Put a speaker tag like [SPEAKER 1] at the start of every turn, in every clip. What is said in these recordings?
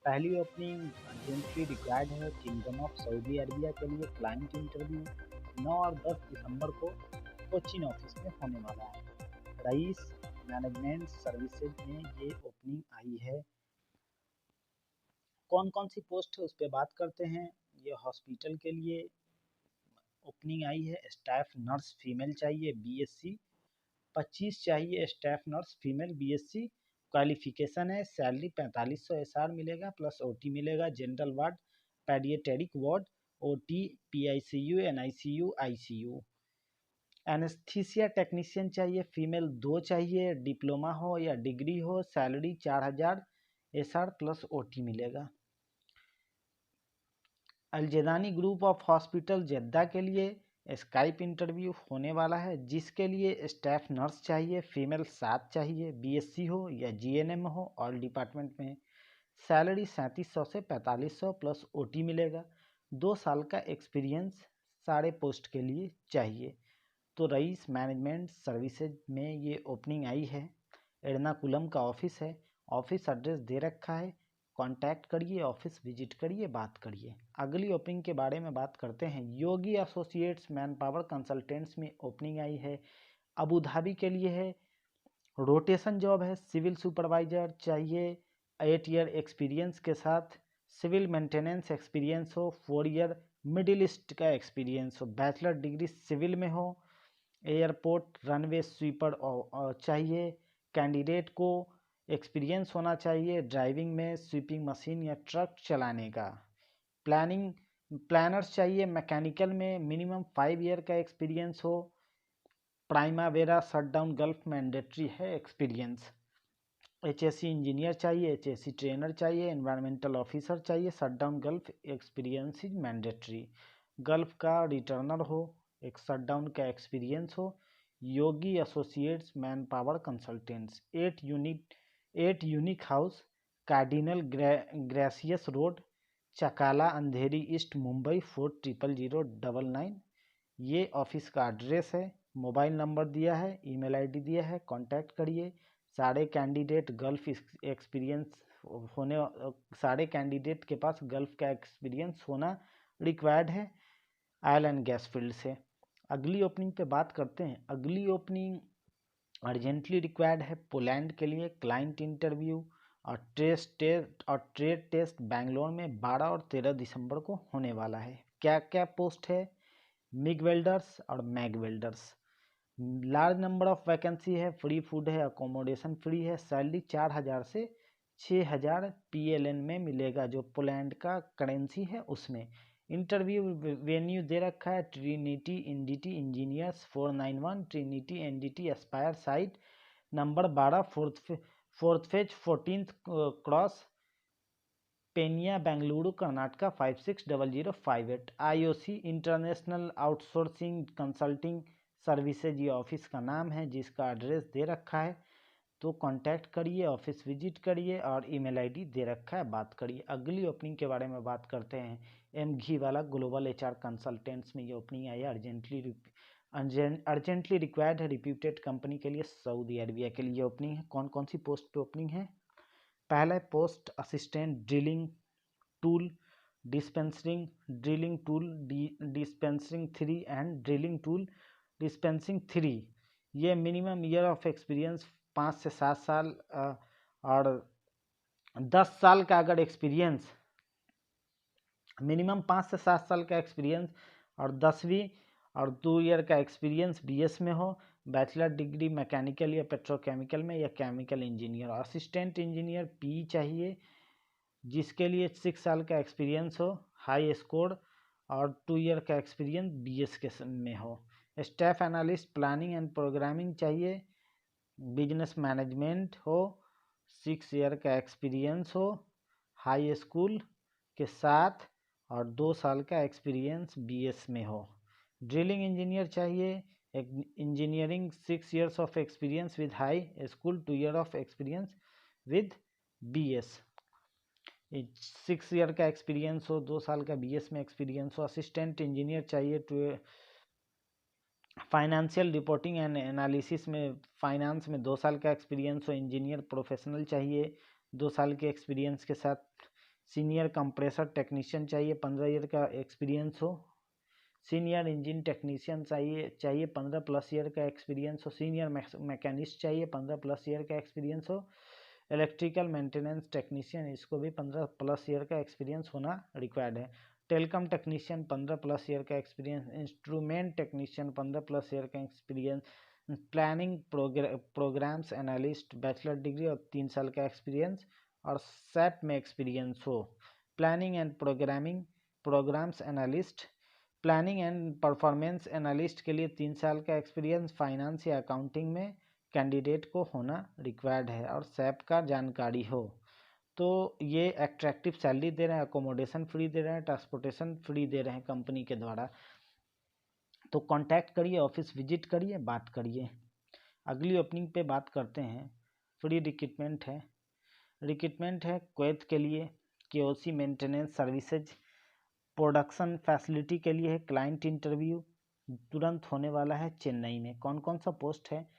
[SPEAKER 1] पहली opening urgently required है kingdom of Saudi Arabia के लिए। क्लाइंट इंटरव्यू 9 और 10 दिसंबर को कोचिन ऑफिस में होने वाला है। रईस मैनेजमेंट सर्विसेज में ये ओपनिंग आई है। कौन कौन सी पोस्ट है उस पर बात करते हैं। ये हॉस्पिटल के लिए ओपनिंग आई है। स्टाफ नर्स फीमेल चाहिए बीएससी। 25 चाहिए staff nurse female BSc. Qualification है। सैलरी 4500 एसआर मिलेगा प्लस ओटी मिलेगा। General ward, paediatric ward, OT, PICU, NICU, ICU. Anaesthesia technician चाहिए फीमेल 2 चाहिए। डिप्लोमा हो या डिग्री हो। सैलरी 4000 एसआर प्लस ओटी मिलेगा। अलजेदानी ग्रुप ऑफ हॉस्पिटल जेद्दा के लिए स्काइप इंटरव्यू होने वाला है, जिसके लिए स्टाफ नर्स चाहिए फीमेल 7 चाहिए। बीएससी हो या जीएनएम हो ऑल डिपार्टमेंट में। सैलरी 3700 से 4500 प्लस ओटी मिलेगा। 2 साल का एक्सपीरियंस सारे पोस्ट के लिए चाहिए। तो रईस मैनेजमेंट सर्विसेज में ये ओपनिंग आई है। एर्नाकुलम का ऑफिस है। ऑफिस एड्रेस दे रखा है। कांटेक्ट करिए, ऑफिस विजिट करिए, बात करिए। अगली ओपनिंग के बारे में बात करते हैं। योगी एसोसिएट्स मैन पावर कंसल्टेंट्स में ओपनिंग आई है। अबू धाबी के लिए है। रोटेशन जॉब है। सिविल सुपरवाइजर चाहिए 8 ईयर एक्सपीरियंस के साथ। सिविल मेंटेनेंस एक्सपीरियंस हो 4 ईयर। मिडिल ईस्ट का एक्सपीरियंस हो। बैचलर डिग्री सिविल में हो। एयरपोर्ट रनवे स्वीपर चाहिए। कैंडिडेट को एक्सपीरियंस होना चाहिए ड्राइविंग में, स्वीपिंग मशीन या ट्रक चलाने का। प्लानर्स चाहिए मैकेनिकल में, मिनिमम 5 ईयर का एक्सपीरियंस हो। प्राइमावेरा शटडाउन गल्फ मैंडेटरी है एक्सपीरियंस। एचएससी इंजीनियर चाहिए, एचएससी ट्रेनर चाहिए, एनवायरमेंटल ऑफिसर चाहिए। Shutdown Gulf experience is mandatory. Gulf का रिटर्नर हो, एक शटडाउन का एक्सपीरियंस हो। Yogi associates manpower consultants 8 unique house, Cardinal Gracious road, Chakala Andheri east Mumbai 400099। ये ऑफिस का एड्रेस है। मोबाइल नंबर दिया है, ईमेल आईडी दिया है, कांटेक्ट करिए। सारे कैंडिडेट गल्फ एक्सपीरियंस होने सारे कैंडिडेट के पास गल्फ का एक्सपीरियंस होना रिक्वायर्ड है ऑयल एंड गैस फील्ड से। अगली ओपनिंग पे बात करते हैं। अगली ओपनिंग अर्जेंटली रिक्वायर्ड है पोलैंड के लिए। क्लाइंट इंटरव्यू और ट्रेड टेस्ट बैंगलोर में 12 और 13 दिसंबर को होने वाला है। क्या क्या पोस्ट है। मिग वेल्डर्स और MAG welders. Large number of vacancy है। फ्री फूड है, अकोमोडेशन फ्री है। सैलरी 4000 से 6000 पीएलएन में मिलेगा, जो पोलैंड का करेंसी है उसमें। इंटरव्यू वेन्यू दे रखा है Trinity NDT engineers 491 Trinity NDT aspire site number 12 fourth phase 14th cross Peenya Bengaluru Karnataka 560058। IOC international outsourcing consulting services ये ऑफिस का नाम है, जिसका एड्रेस दे रखा है। तो कांटेक्ट करिए, ऑफिस विजिट करिए और ईमेल आईडी दे रखा है, बात करिए। अगली ओपनिंग के बारे में बात करते हैं। एम घी वाला ग्लोबल एचआर कंसल्टेंट्स में ये ओपनिंग आई है। अर्जेंटली रिक्वायर्ड है रिप्यूटेड कंपनी के लिए, सऊदी अरबिया के लिए ओपनिंग है। कौन कौन सी पोस्ट पे ओपनिंग है। पहला post assistant drilling tool dispensing, drilling tool dispensing 3 and drilling tool dispensing 3। ये मिनिमम ईयर ऑफ एक्सपीरियंस 5 से 7 साल और 10 साल का अगर एक्सपीरियंस, मिनिमम 5 से 7 साल का एक्सपीरियंस और 10वीं और 2 ईयर का एक्सपीरियंस बीएस में हो। बैचलर डिग्री मैकेनिकल या पेट्रोकेमिकल में या chemical engineer. Assistant engineer P चाहिए, जिसके लिए 6 साल का एक्सपीरियंस हो, हाई स्कोर और 2 ईयर का एक्सपीरियंस बीएस के में हो। Staff analyst planning and programming चाहिए, बिजनेस मैनेजमेंट हो, 6 ईयर का एक्सपीरियंस हो, हाई स्कूल के साथ और 2 साल का एक्सपीरियंस बीएस में हो। ड्रिलिंग इंजीनियर चाहिए, एक engineering 6 years of experience with high school, 2 year of experience with BS. 6 year का एक्सपीरियंस हो, 2 साल का बीएस में एक्सपीरियंस हो। असिस्टेंट इंजीनियर चाहिए to financial reporting and analysis में, फाइनेंस में 2 साल का एक्सपीरियंस हो। इंजीनियर प्रोफेशनल चाहिए 2 साल के एक्सपीरियंस के साथ। सीनियर कंप्रेसर टेक्नीशियन चाहिए, 15 ईयर का एक्सपीरियंस हो। सीनियर इंजन टेक्नीशियन चाहिए 15+ ईयर का एक्सपीरियंस हो। सीनियर मैकेनिस्ट चाहिए, 15+ ईयर का एक्सपीरियंस हो। इलेक्ट्रिकल मेंटेनेंस टेक्नीशियन, इसको भी 15+ ईयर का एक्सपीरियंस होना रिक्वायर्ड है। टेलीकॉम टेक्नीशियन 15+ ईयर का एक्सपीरियंस। इंस्ट्रूमेंट टेक्नीशियन 15+ ईयर का experience. Planning programs analyst bachelor degree और 3 साल का एक्सपीरियंस और सैप में एक्सपीरियंस हो। Planning and programming programs analyst, planning and performance analyst के लिए 3 साल का एक्सपीरियंस फाइनेंस या अकाउंटिंग में कैंडिडेट को होना रिक्वायर्ड है और सैप का जानकारी हो। तो ये एट्रैक्टिव सैलरी दे रहे हैं, अकोमोडेशन फ्री दे रहे हैं, ट्रांसपोर्टेशन फ्री दे रहे हैं कंपनी के द्वारा। तो कांटेक्ट करिए, ऑफिस विजिट करिए, बात करिए। अगली ओपनिंग पे बात करते हैं। फ्री रिक्रूटमेंट है। रिक्रूटमेंट है कुवैत के लिए, केओसी मेंटेनेंस सर्विसेज प्रोडक्शन फैसिलिटी के लिए है। क्लाइंट इंटरव्यू तुरंत होने वाला है चेन्नई में। कौन कौन सा पोस्ट है?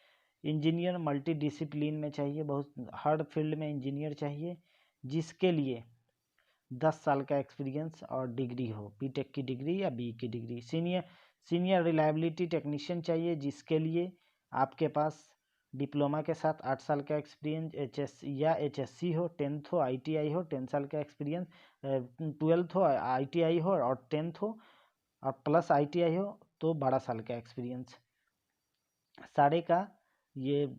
[SPEAKER 1] इंजीनियर मल्टी डिसिप्लिन में चाहिए, बहुत हर फील्ड में इंजीनियर चाहिए, जिसके लिए 10 साल का एक्सपीरियंस और डिग्री हो, बीटेक की डिग्री या बी की डिग्री। सीनियर रिलायबिलिटी टेक्नीशियन चाहिए, जिसके लिए आपके पास डिप्लोमा के साथ 8 साल का एक्सपीरियंस एचएससी हो, 10th हो, आईटीआई हो, 10 साल का एक्सपीरियंस, 12th हो, आईटीआई हो और 10th हो और प्लस आईटीआई हो तो 12 साल का एक्सपीरियंस। सारे का ये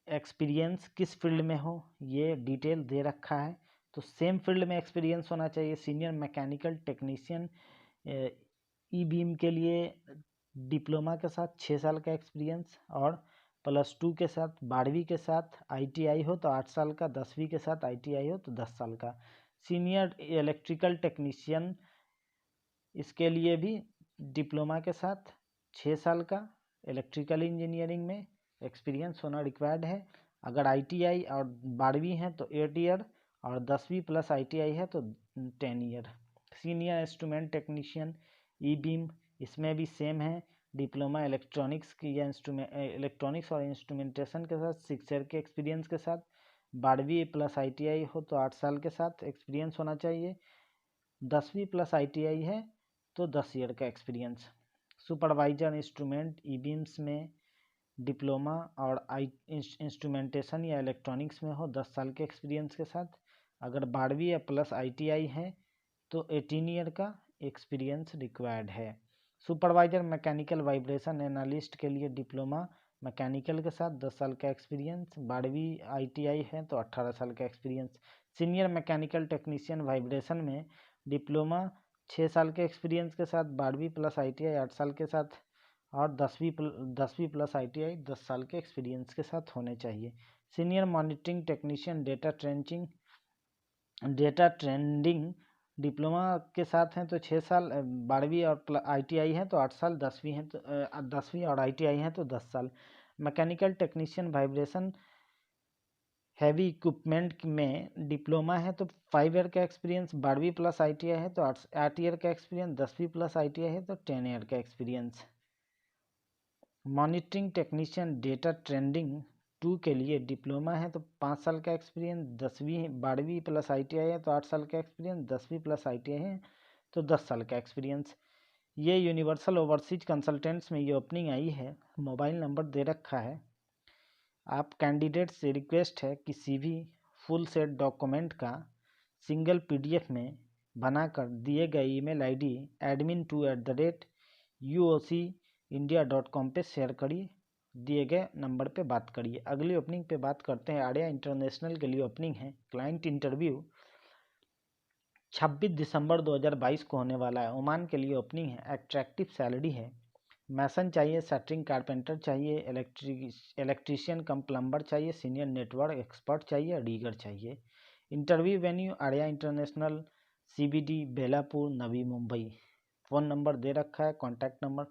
[SPEAKER 1] एक्सपीरियंस किस फील्ड में हो ये डिटेल दे रखा है। तो सेम फील्ड में एक्सपीरियंस होना चाहिए। सीनियर मैकेनिकल टेक्नीशियन ई बीम के लिए डिप्लोमा के साथ 6 साल का एक्सपीरियंस और +2 के साथ 12वीं के साथ आईटीआई हो तो 8 साल का, 10वीं के साथ आईटीआई हो तो 10 साल का। सीनियर इलेक्ट्रिकल टेक्नीशियन, इसके लिए भी डिप्लोमा के साथ 6 साल का इलेक्ट्रिकल इंजीनियरिंग में एक्सपीरियंस होना रिक्वायर्ड है। अगर आईटीआई और 12वीं है तो 8 ईयर और 10वीं प्लस आईटीआई है तो 10 ईयर। सीनियर इंस्ट्रूमेंट टेक्नीशियन ई बीम, इसमें भी सेम है, डिप्लोमा इलेक्ट्रॉनिक्स की या इलेक्ट्रॉनिक्स और इंस्ट्रूमेंटेशन के साथ 6 ईयर के एक्सपीरियंस के साथ, 12वीं प्लस आईटीआई हो तो 8 साल के साथ एक्सपीरियंस होना चाहिए, 10वीं प्लस आईटीआई है तो 10 ईयर का एक्सपीरियंस। सुपरवाइजर इंस्ट्रूमेंट ई बीम्स में डिप्लोमा और इंस्ट्रूमेंटेशन या इलेक्ट्रॉनिक्स में हो 10 साल के एक्सपीरियंस के साथ। अगर 12वीं या प्लस आईटीआई है तो 18 ईयर का एक्सपीरियंस रिक्वायर्ड है। सुपरवाइजर मैकेनिकल वाइब्रेशन एनालिस्ट के लिए डिप्लोमा मैकेनिकल के साथ 10 साल का एक्सपीरियंस, 12वीं आईटीआई है तो 18 साल का experience. Senior mechanical technician vibration में डिप्लोमा 6 साल के एक्सपीरियंस के साथ, 12वीं प्लस आईटीआई 8 साल के साथ और 10वीं प्लस आईटीआई 10 साल के एक्सपीरियंस के साथ होने चाहिए। Senior monitoring technician data trending diploma के साथ हैं तो 6 साल, 12वीं और आईटीआई है तो 8 साल, 10वीं है तो 10वीं और आईटीआई है तो 10 साल। Mechanical technician vibration heavy equipment में डिप्लोमा है तो 5 ईयर का एक्सपीरियंस, 12वीं प्लस आईटीआई है तो 8 ईयर का एक्सपीरियंस, 10वीं प्लस आईटीआई है तो 10 ईयर का experience. Monitoring technician data trending 2 के लिए डिप्लोमा है तो 5 साल का एक्सपीरियंस, 12वीं प्लस आईटीआई है तो 8 साल का एक्सपीरियंस, 10वीं प्लस आईटीआई है तो 10 साल का एक्सपीरियंस। ये यूनिवर्सल ओवरसीज कंसल्टेंट्स में ये ओपनिंग आई है। मोबाइल नंबर दे रखा है। आप कैंडिडेट से रिक्वेस्ट है कि सीवी फुल सेट डॉक्यूमेंट का सिंगल पीडीएफ में बनाकर दिए गए ईमेल आईडी admin2@uocindia.com पे शेयर करिए, दिए गए नंबर पे बात करिए। अगली ओपनिंग पे बात करते हैं। आर्या इंटरनेशनल के लिए ओपनिंग है। क्लाइंट इंटरव्यू 26 दिसंबर 2022 को होने वाला है। ओमान के लिए ओपनिंग है। एट्रैक्टिव सैलरी है। मैसन चाहिए, शटरिंग कारपेंटर चाहिए, इलेक्ट्रीशियन कम प्लम्बर चाहिए, सीनियर नेटवर्क एक्सपर्ट चाहिए, रीगर चाहिए। Interview venue Arya international, CBD, Belapur, Navi Mumbai. Phone number दे रखा है, कॉन्टैक्ट नंबर,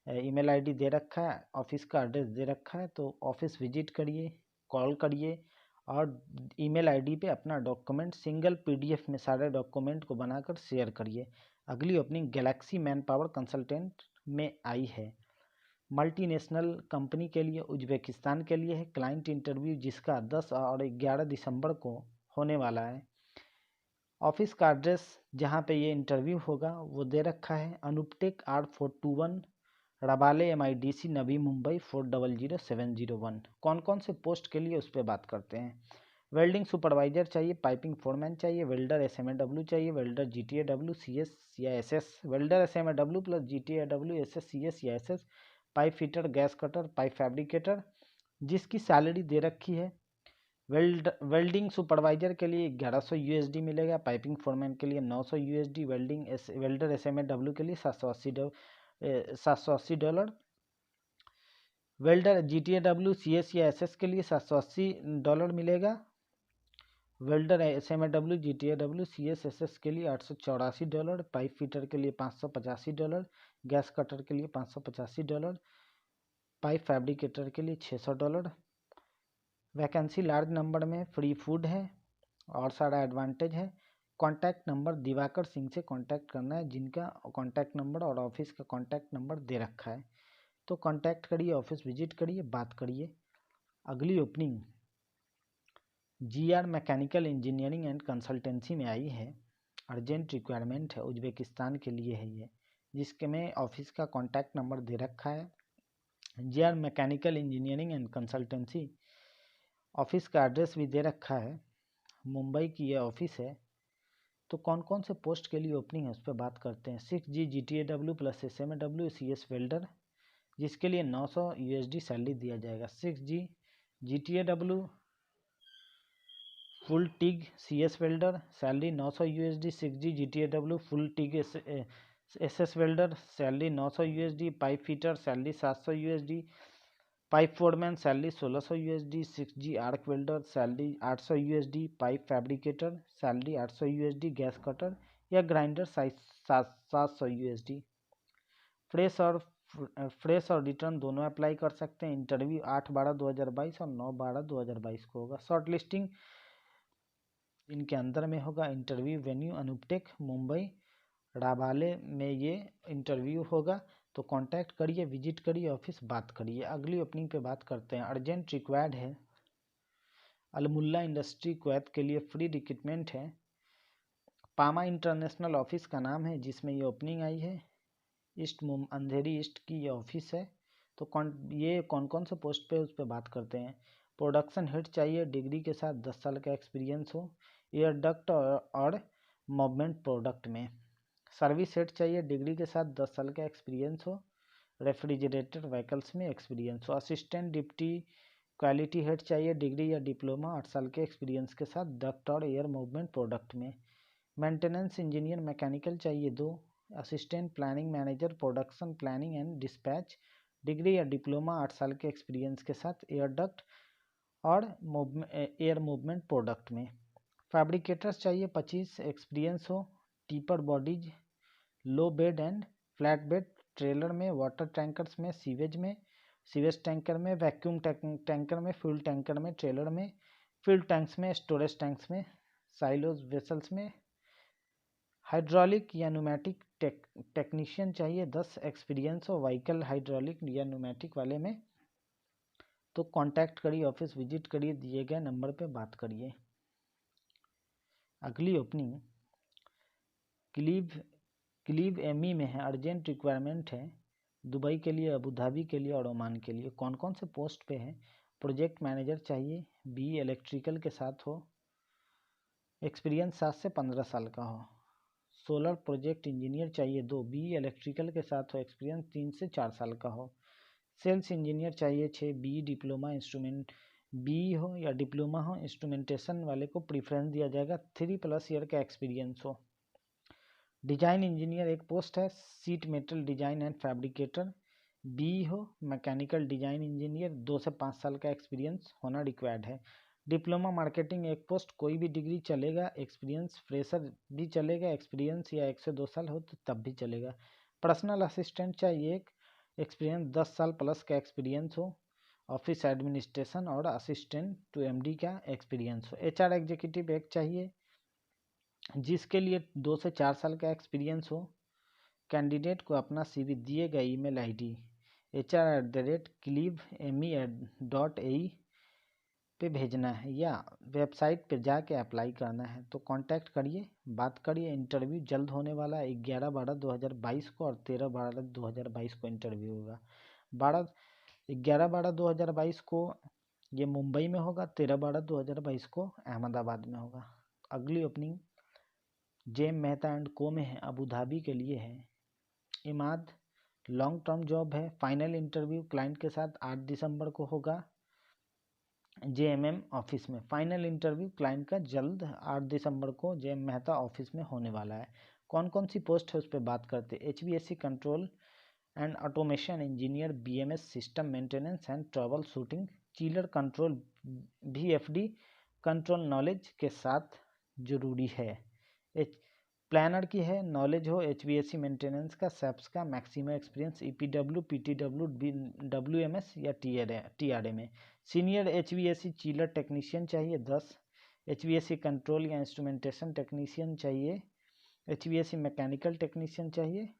[SPEAKER 1] ईमेल आईडी दे रखा है, ऑफिस का एड्रेस दे रखा है। तो ऑफिस विजिट करिए, कॉल करिए और ईमेल आईडी पे अपना डॉक्यूमेंट सिंगल पीडीएफ में सारे डॉक्यूमेंट को बनाकर शेयर करिए। अगली opening Galaxy man power consultant में आई है। मल्टीनेशनल कंपनी के लिए उज्बेकिस्तान के लिए है। क्लाइंट इंटरव्यू जिसका 10 और 11 दिसंबर को होने वाला है। ऑफिस का एड्रेस जहाँ पे ये इंटरव्यू होगा वो दे रखा है, अनुपटेक R421 रबाले MIDC नवी मुंबई 400701। कौन कौन से पोस्ट के लिए उस पर बात करते हैं। वेल्डिंग सुपरवाइजर चाहिए, पाइपिंग फोरमैन चाहिए, वेल्डर SMAW चाहिए, वेल्डर GTAW CS या SS, welder SMAW plus GTAW SS CS या SS, pipe fitter, gas cutter, pipe fabricator, जिसकी सैलरी दे रखी है। वेल्डिंग सुपरवाइजर के लिए 1100 USD मिलेगा, पाइपिंग फोरमैन के लिए 900 USD, वेल्डर SMAW के लिए $780, वेल्डर GTAW CS या SS के लिए $780 मिलेगा, welder SMAW GTAW CS SS के लिए $884, पाइप फिटर के लिए $585, गैस कटर के लिए $585, पाइप फैब्रिकेटर के लिए $600। वैकेंसी लार्ज नंबर में, फ्री फूड है और सारा एडवांटेज है। कॉन्टैक्ट नंबर दिवाकर सिंह से कॉन्टैक्ट करना है, जिनका कॉन्टैक्ट नंबर और ऑफिस का कॉन्टैक्ट नंबर दे रखा है। तो कॉन्टैक्ट करिए, ऑफिस विजिट करिए, बात करिए। अगली opening GR mechanical engineering and consultancy में आई है, अर्जेंट रिक्वायरमेंट है, उज्बेकिस्तान के लिए है ये, जिसके में ऑफिस का कॉन्टैक्ट नंबर दे रखा है। GR mechanical engineering and consultancy, office का एड्रेस भी दे रखा है, मुंबई की ये ऑफिस है। तो कौन कौन से पोस्ट के लिए ओपनिंग है उस पर बात करते हैं। 6G GTAW plus SMAW CS welder, जिसके लिए 900 USD सैलरी दिया जाएगा। 6G GTAW full TIG CS welder, salary 900 USD। 6G GTAW full TIG SS welder, salary 900 USD। Pipe fitter, salary 700 USD। Pipe foreman, salary 1600 USD। 6G arc welder, salary 800 USD। Pipe fabricator, salary 800 USD। Gas cutter या grinder, 700 USD। Fresh और return दोनों apply कर सकते हैं। Interview 8/12/2022 और 9/12/2022 को होगा। Short listing इनके अंदर में होगा। इंटरव्यू वेन्यू अनुपटेक मुंबई राबाले में ये इंटरव्यू होगा। तो कांटेक्ट करिए, विजिट करिए ऑफिस, बात करिए। अगली ओपनिंग पे बात करते हैं। अर्जेंट रिक्वायर्ड है, अलमुल्ला इंडस्ट्री कुवैत के लिए फ्री रिक्रूटमेंट है। पामा इंटरनेशनल ऑफिस का नाम है जिसमें ये ओपनिंग आई है। अंधेरी ईस्ट की ये ऑफिस है। तो ये कौन कौन से पोस्ट पे उस पर बात करते हैं। प्रोडक्शन हेड चाहिए, डिग्री के साथ 10 साल का एक्सपीरियंस हो एयर डक्ट और मूवमेंट प्रोडक्ट में। सर्विस हेड चाहिए, डिग्री के साथ 10 साल का एक्सपीरियंस हो, रेफ्रिजरेटर व्हीकल्स में एक्सपीरियंस हो। असिस्टेंट डिप्टी क्वालिटी हेड चाहिए, डिग्री या डिप्लोमा 8 साल के एक्सपीरियंस के साथ डक्ट और एयर मूवमेंट प्रोडक्ट में। मेंटेनेंस इंजीनियर मैकेनिकल चाहिए 2। Assistant planning manager production planning and dispatch, degree या डिप्लोमा 8 साल के एक्सपीरियंस के साथ एयर डक्ट और एयर मूवमेंट प्रोडक्ट में। फैब्रिकेटर्स चाहिए 25, एक्सपीरियंस हो tipper bodies, low bed and flat bed, trailer में, वाटर टैंकर्स में, सीवेज टैंकर में, वैक्यूम टैंकर में, फ्यूल टैंकर में, ट्रेलर में, फ्यूल टैंक्स में, स्टोरेज टैंक्स में, साइलोज वेसल्स में। हाइड्रोलिक या न्यूमेटिक टेक्नीशियन चाहिए 10, एक्सपीरियंस हो व्हीकल हाइड्रोलिक या न्यूमेटिक वाले में। तो कांटेक्ट करिए, ऑफिस विजिट करिए, दिए गए नंबर पे बात करिए। अगली ओपनिंग क्लीव एमी में है, अर्जेंट रिक्वायरमेंट है, दुबई के लिए, अबू धाबी के लिए और ओमान के लिए। कौन कौन से पोस्ट पे है। प्रोजेक्ट मैनेजर चाहिए, BE इलेक्ट्रिकल के साथ हो, एक्सपीरियंस 7 से 15 साल का हो। सोलर प्रोजेक्ट इंजीनियर चाहिए 2, BE इलेक्ट्रिकल के साथ हो, एक्सपीरियंस 3 से 4 साल का हो। सेल्स इंजीनियर चाहिए 6, BE डिप्लोमा इंस्ट्रूमेंट, BE हो या डिप्लोमा हो, इंस्ट्रूमेंटेशन वाले को प्रीफ्रेंस दिया जाएगा, 3+ ईयर का एक्सपीरियंस हो। डिजाइन इंजीनियर एक पोस्ट है, seat metal design and fabricator, BE हो, मैकेनिकल डिजाइन इंजीनियर 2 से 5 साल का एक्सपीरियंस होना रिक्वायर्ड है। डिप्लोमा मार्केटिंग एक पोस्ट, कोई भी डिग्री चलेगा, एक्सपीरियंस फ्रेशर भी चलेगा, एक्सपीरियंस या 1 से 2 साल हो तो तब भी चलेगा। पर्सनल असिस्टेंट चाहिए एक, एक्सपीरियंस 10 साल प्लस का एक्सपीरियंस हो, ऑफिस एडमिनिस्ट्रेशन और असिस्टेंट टू MD का एक्सपीरियंस हो। HR एग्जीक्यूटिव एक चाहिए जिसके लिए 2 से 4 साल का एक्सपीरियंस हो। कैंडिडेट को अपना CV दिए गए email ID HR@cliveme.ae पे भेजना है या वेबसाइट पे जाके अप्लाई करना है तो कांटेक्ट करिए, बात करिए। इंटरव्यू जल्द होने वाला है, 11/12/2022 को और 13/12/2022 को इंटरव्यू होगा। 11/12/2022 को ये मुंबई में होगा, 13/12/2022 को अहमदाबाद में होगा। अगली ओपनिंग जेम मेहता एंड को में है, अबू धाबी के लिए है। इमाद लॉन्ग टर्म जॉब है। फाइनल इंटरव्यू क्लाइंट के साथ 8 दिसंबर को होगा जेएमएम ऑफिस में। फाइनल इंटरव्यू क्लाइंट का जल्द 8 दिसंबर को जेएम मेहता ऑफिस में होने वाला है। कौन कौन सी पोस्ट है उस पर बात करते हैं। HVAC control and automation engineer, BMS system maintenance and trouble shooting, chiller control, VFD control knowledge के साथ जरूरी है। प्लानर की है, नॉलेज हो HVAC मेंटेनेंस का, सेप्स का, maximum experience EPW, PTW, WMS या TRA में। सीनियर HVAC चिलर टेक्नीशियन चाहिए 10। HVAC कंट्रोल या इंस्ट्रूमेंटेशन टेक्नीशियन चाहिए। HVAC मैकेनिकल टेक्नीशियन चाहिए।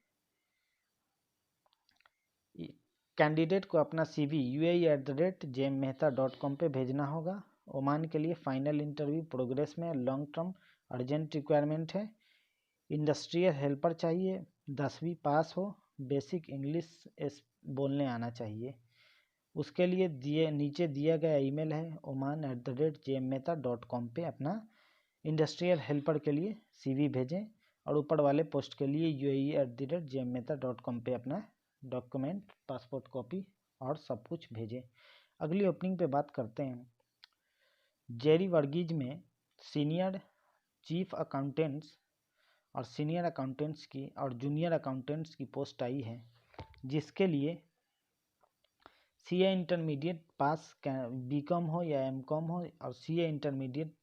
[SPEAKER 1] कैंडिडेट को अपना CV uae@jmmehta.com पे भेजना होगा। ओमान के लिए फाइनल इंटरव्यू प्रोग्रेस में, लॉन्ग टर्म अर्जेंट रिक्वायरमेंट है। इंडस्ट्रियल हेल्पर चाहिए, 10वीं पास हो, बेसिक इंग्लिश बोलने आना चाहिए। उसके लिए नीचे दिया गया ईमेल है oman@jmmehta.com पे अपना इंडस्ट्रियल हेल्पर के लिए CV भेजें और ऊपर वाले पोस्ट के लिए uae@jmmehta.com पे अपना डॉक्यूमेंट, पासपोर्ट कॉपी और सब कुछ भेजें। अगली ओपनिंग पे बात करते हैं। जेरी वर्गीज में सीनियर चीफ अकाउंटेंट्स और सीनियर अकाउंटेंट्स की और जूनियर अकाउंटेंट्स की पोस्ट आई है, जिसके लिए CA इंटरमीडिएट पास BCom हो या MCom हो और CA इंटरमीडिएट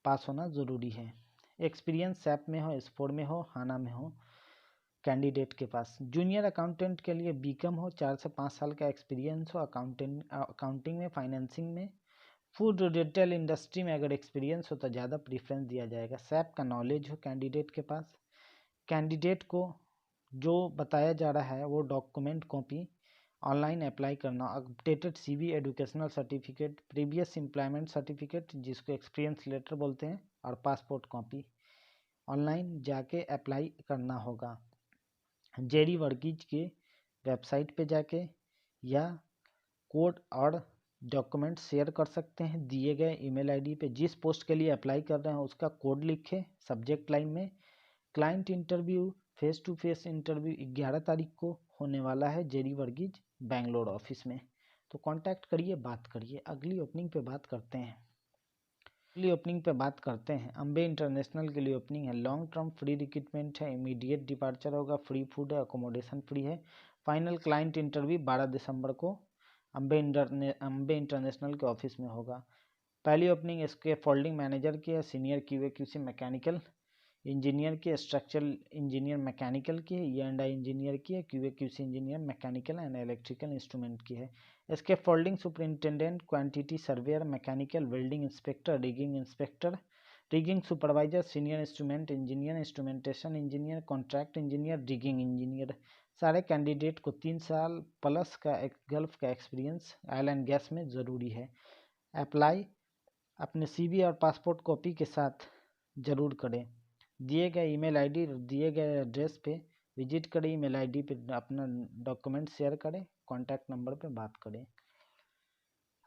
[SPEAKER 1] पास होना ज़रूरी है। एक्सपीरियंस SAP में हो, S4 में हो, हाना में हो कैंडिडेट के पास। जूनियर अकाउंटेंट के लिए BCom हो, 4 से 5 साल का एक्सपीरियंस हो अकाउंटिंग में, फाइनेंसिंग में। फूड रिटेल इंडस्ट्री में अगर एक्सपीरियंस हो तो ज़्यादा प्रीफ्रेंस दिया जाएगा। SAP का नॉलेज हो कैंडिडेट के पास। कैंडिडेट को जो बताया जा रहा है वो डॉक्यूमेंट कॉपी, ऑनलाइन अप्लाई करना, updated CV, educational certificate, previous employment certificate जिसको एक्सपीरियंस लेटर बोलते हैं, और पासपोर्ट कॉपी ऑनलाइन जाके अप्लाई करना होगा। जेरी वर्गीज के वेबसाइट पे जाके या कोड और डॉक्यूमेंट शेयर कर सकते हैं दिए गए ईमेल ID पे। जिस पोस्ट के लिए अप्लाई कर रहे हैं उसका कोड लिखें सब्जेक्ट लाइन में। Client interview face to face interview 11 तारीख को होने वाला है जेरी वर्गीज बेंगलोर ऑफिस में। तो कांटेक्ट करिए, बात करिए। अगली ओपनिंग पे बात करते हैं। अम्बे इंटरनेशनल के लिए ओपनिंग है। लॉन्ग टर्म फ्री रिक्रूटमेंट है, इमीडिएट डिपार्चर होगा, फ्री फूड है, अकोमोडेशन फ्री है। फाइनल क्लाइंट इंटरव्यू 12 दिसंबर को अम्बे इंटरनेशनल के ऑफिस में होगा। पहली ओपनिंग इसके फोल्डिंग मैनेजर की है, सीनियर QA/QC मैकेनिकल इंजीनियर की, स्ट्रक्चरल इंजीनियर मैकेनिकल की है, E&I इंजीनियर की है, QA/QC engineer mechanical and electrical instrument की है। इसके folding superintendent, quantity surveyor, mechanical, welding inspector, rigging supervisor, senior instrument engineer, instrumentation engineer, contract engineer, rigging engineer. सारे candidate को 3 साल प्लस का एक गल्फ का एक्सपीरियंस ऑयल एंड गैस में ज़रूरी है। अप्लाई अपने CV और पासपोर्ट कॉपी के साथ ज़रूर करें। दिए गए ईमेल ID, दिए गए एड्रेस पे विजिट करें, ईमेल ID पे अपना डॉक्यूमेंट शेयर करें, कॉन्टैक्ट नंबर पे बात करें।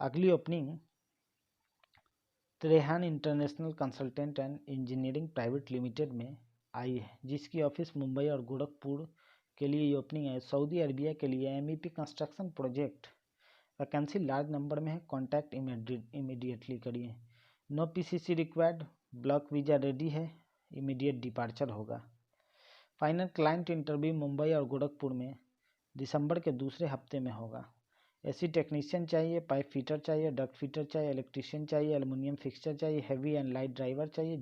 [SPEAKER 1] अगली opening Trehan international consultant and engineering private limited में आई है, जिसकी ऑफिस मुंबई और गोरखपुर के लिए ये ओपनिंग है। सऊदी अरबिया के लिए MEP construction project vacancy large number में है। कॉन्टैक्ट इमीडिएटली करिए। No PCC required, block visa ready है, इमीडिएट डिपार्चर होगा। फाइनल क्लाइंट इंटरव्यू मुंबई और गोरखपुर में दिसंबर के दूसरे हफ्ते में होगा। AC टेक्नीशियन चाहिए, पाइप फिटर चाहिए, डक्ट फिटर चाहिए, इलेक्ट्रीशियन चाहिए, एल्युमिनियम फिक्सचर चाहिए, हैवी एंड लाइट ड्राइवर चाहिए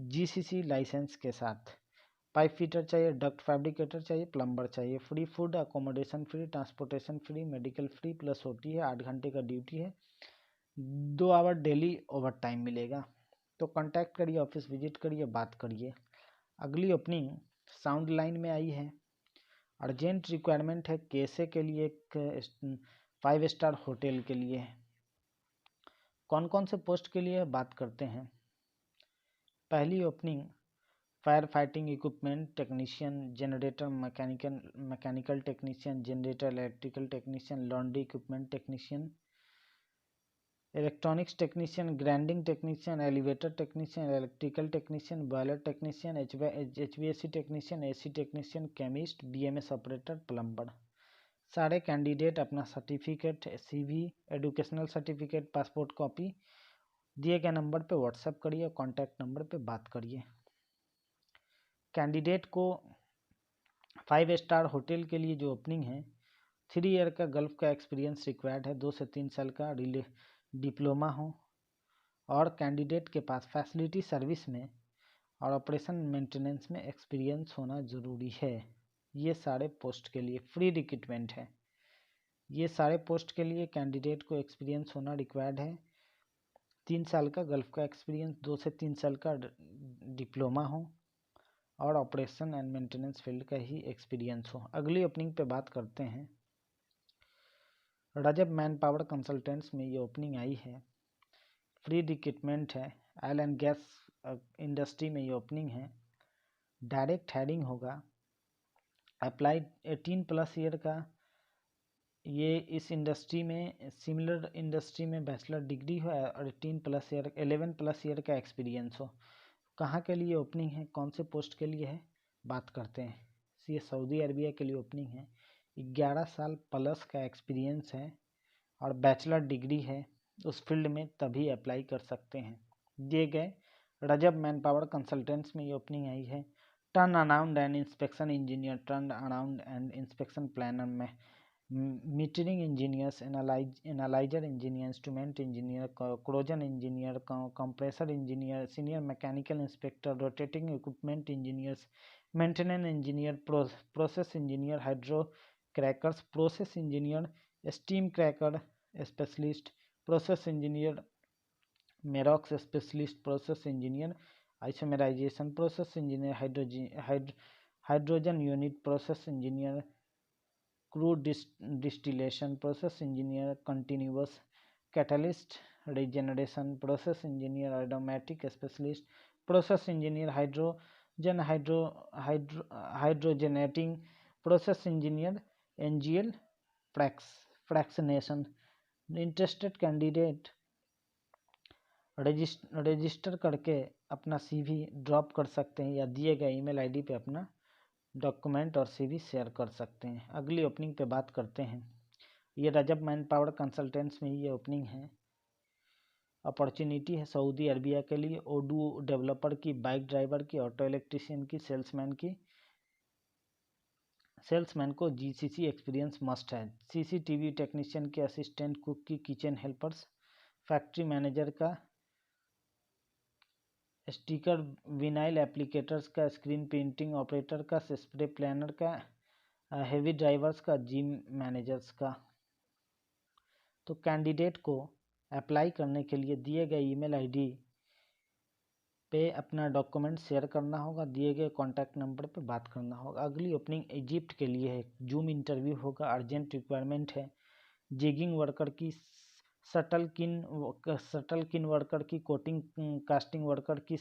[SPEAKER 1] GCC लाइसेंस के साथ। पाइप फिटर चाहिए, डक्ट फैब्रिकेटर चाहिए, प्लम्बर चाहिए। Free food, accommodation free, transportation free, medical free plus OT है। 8 घंटे का ड्यूटी है, 2 आवर डेली ओवर टाइम मिलेगा। तो कांटेक्ट करिए, ऑफिस विजिट करिए, बात करिए। अगली ओपनिंग साउंड लाइन में आई है। अर्जेंट रिक्वायरमेंट है KSA के लिए, एक 5 स्टार होटल के लिए। कौन कौन से पोस्ट के लिए बात करते हैं। पहली opening fire fighting equipment technician, generator mechanical technician, generator electrical technician, laundry equipment technician, electronics technician, grinding technician, elevator technician, electrical technician, boiler technician, HVAC technician, AC technician, chemist, BMS operator, plumber. सारे candidate अपना certificate, CV, educational certificate, passport copy दिए गए number पे WhatsApp करिए, contact number पे बात करिए। Candidate को 5 स्टार होटल के लिए जो ओपनिंग है, 3 ईयर का गल्फ का एक्सपीरियंस रिक्वायर्ड है, 2 से 3 साल का डिप्लोमा हो और कैंडिडेट के पास फैसिलिटी सर्विस में और ऑपरेशन मेंटेनेंस में एक्सपीरियंस होना ज़रूरी है। ये सारे पोस्ट के लिए फ्री रिक्रूटमेंट है। ये सारे पोस्ट के लिए कैंडिडेट को एक्सपीरियंस होना रिक्वायर्ड है। 3 साल का गल्फ का एक्सपीरियंस, 2 से 3 साल का डिप्लोमा हो और ऑपरेशन एंड मेंटेनेंस फील्ड का ही एक्सपीरियंस हो। अगली ओपनिंग पे बात करते हैं। रजब मैन पावर कंसल्टेंट्स में ये ओपनिंग आई है, फ्री रिक्रूटमेंट है। ऑयल एंड गैस इंडस्ट्री में ये ओपनिंग है, डायरेक्ट हायरिंग होगा। अप्लाइड 18+ ईयर का ये इस इंडस्ट्री में, सिमिलर इंडस्ट्री में बैचलर डिग्री हो और 11+ ईयर का एक्सपीरियंस हो। कहाँ के लिए ओपनिंग है, कौन से पोस्ट के लिए है, बात करते हैं। ये सऊदी अरबिया के लिए ओपनिंग है। 11 साल प्लस का एक्सपीरियंस है और बैचलर डिग्री है उस फील्ड में, तभी अप्लाई कर सकते हैं। दिए गए रजब मैन पावर कंसल्टेंट्स में ये ओपनिंग आई है। Turnaround and inspection engineer, turnaround and inspection planner में, metering engineers, analyser engineer, instrument engineer, corrosion engineer, compressor engineer, senior mechanical inspector, rotating equipment engineers, maintenance engineer, process engineer, hydrocrackers process engineer, steam cracker specialist process engineer, Merox specialist process engineer, isomerisation process engineer, hydrogen unit process engineer, crude distillation process engineer, continuous catalyst regeneration process engineer, aromatic specialist process engineer, hydrogenating process engineer, NGL fractionation. Interested candidate register करके अपना CV drop कर सकते हैं या दिए गए email ID पे अपना डॉक्यूमेंट और CV शेयर कर सकते हैं। अगली ओपनिंग पे बात करते हैं। ये रजब मैन पावर कंसल्टेंट्स में ये ओपनिंग है। अपॉर्चुनिटी है सऊदी अरबिया के लिए, ओडू डेवलपर की, बाइक ड्राइवर की, ऑटो इलेक्ट्रीशियन की, सेल्समैन को GCC एक्सपीरियंस मस्ट है। CCTV टेक्नीशियन के, असिस्टेंट कुक की, किचन हेल्पर्स, फैक्ट्री मैनेजर का, स्टिकर विनाइल एप्लीकेटर्स का, स्क्रीन प्रिंटिंग ऑपरेटर का, स्प्रे प्लानर का, हेवी ड्राइवर्स का, जिम मैनेजर्स का। तो कैंडिडेट को अप्लाई करने के लिए दिए गए ईमेल ID पे अपना डॉक्यूमेंट शेयर करना होगा, दिए गए कॉन्टैक्ट नंबर पे बात करना होगा। अगली ओपनिंग इजिप्ट के लिए है, जूम इंटरव्यू होगा, अर्जेंट रिक्वायरमेंट है। जिगिंग वर्कर की, शटल किन वर्कर की, कोटिंग कास्टिंग वर्कर की,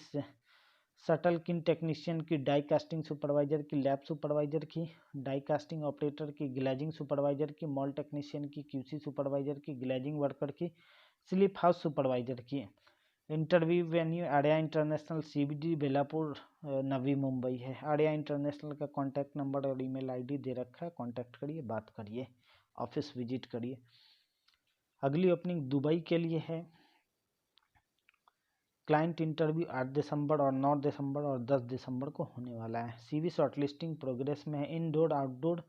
[SPEAKER 1] शटल किन टेक्नीशियन की, डाई कास्टिंग सुपरवाइजर की, लैब सुपरवाइजर की, डाई कास्टिंग ऑपरेटर की, ग्लेजिंग सुपरवाइजर की, मॉल टेक्नीशियन की, QC सुपरवाइजर की, ग्लेजिंग वर्कर की, स्लिप हाउस सुपरवाइजर की। Interview venue Arya international, CBD Belapur, Navi Mumbai है। आर्या इंटरनेशनल का कॉन्टैक्ट नंबर और ईमेल ID दे रखा है, कॉन्टैक्ट करिए, बात करिए, ऑफिस विजिट करिए। अगली ओपनिंग दुबई के लिए है। क्लाइंट इंटरव्यू 8 दिसंबर और 9 दिसंबर और 10 दिसंबर को होने वाला है। CV शॉर्टलिस्टिंग प्रोग्रेस में है। इनडोर आउटडोर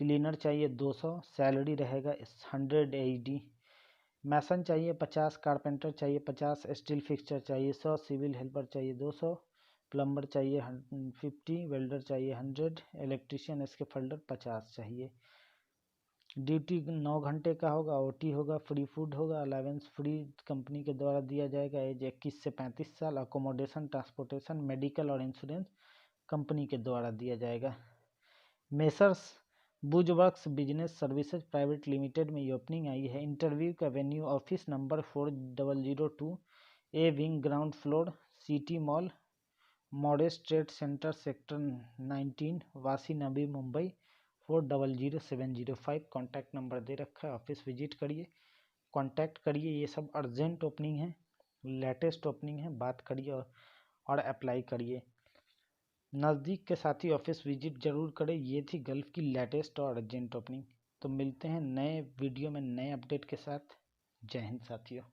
[SPEAKER 1] क्लीनर चाहिए 200, सैलरी रहेगा 100 AED। मैसन चाहिए 50, कारपेंटर चाहिए 50, स्टील फिक्सचर चाहिए 100, सिविल हेल्पर चाहिए 200, प्लम्बर चाहिए 50, वेल्डर चाहिए 100, इलेक्ट्रीशियन इसके फोल्डर 50 चाहिए। ड्यूटी 9 घंटे का होगा, OT होगा, फ्री फूड होगा, अलावेंस फ्री कंपनी के द्वारा दिया जाएगा। एज 21 से 35 साल, अकोमोडेशन, ट्रांसपोर्टेशन, मेडिकल और इंश्योरेंस कंपनी के द्वारा दिया जाएगा। Messrs Buzzworks business services private limited में ये ओपनिंग आई है। इंटरव्यू का venue office number 4002 A wing ground floor city mall modest trade centre sector 19 Vashi Nabi Mumbai 400705। Contact number दे रखा है, ऑफिस विजिट करिए, कॉन्टैक्ट करिए। ये सब अर्जेंट ओपनिंग है, लेटेस्ट ओपनिंग है, बात करिए और अप्लाई करिए। नज़दीक के साथी ऑफिस विजिट जरूर करें। ये थी गल्फ़ की लेटेस्ट और अर्जेंट ओपनिंग। तो मिलते हैं नए वीडियो में नए अपडेट के साथ। जय हिंद साथियों।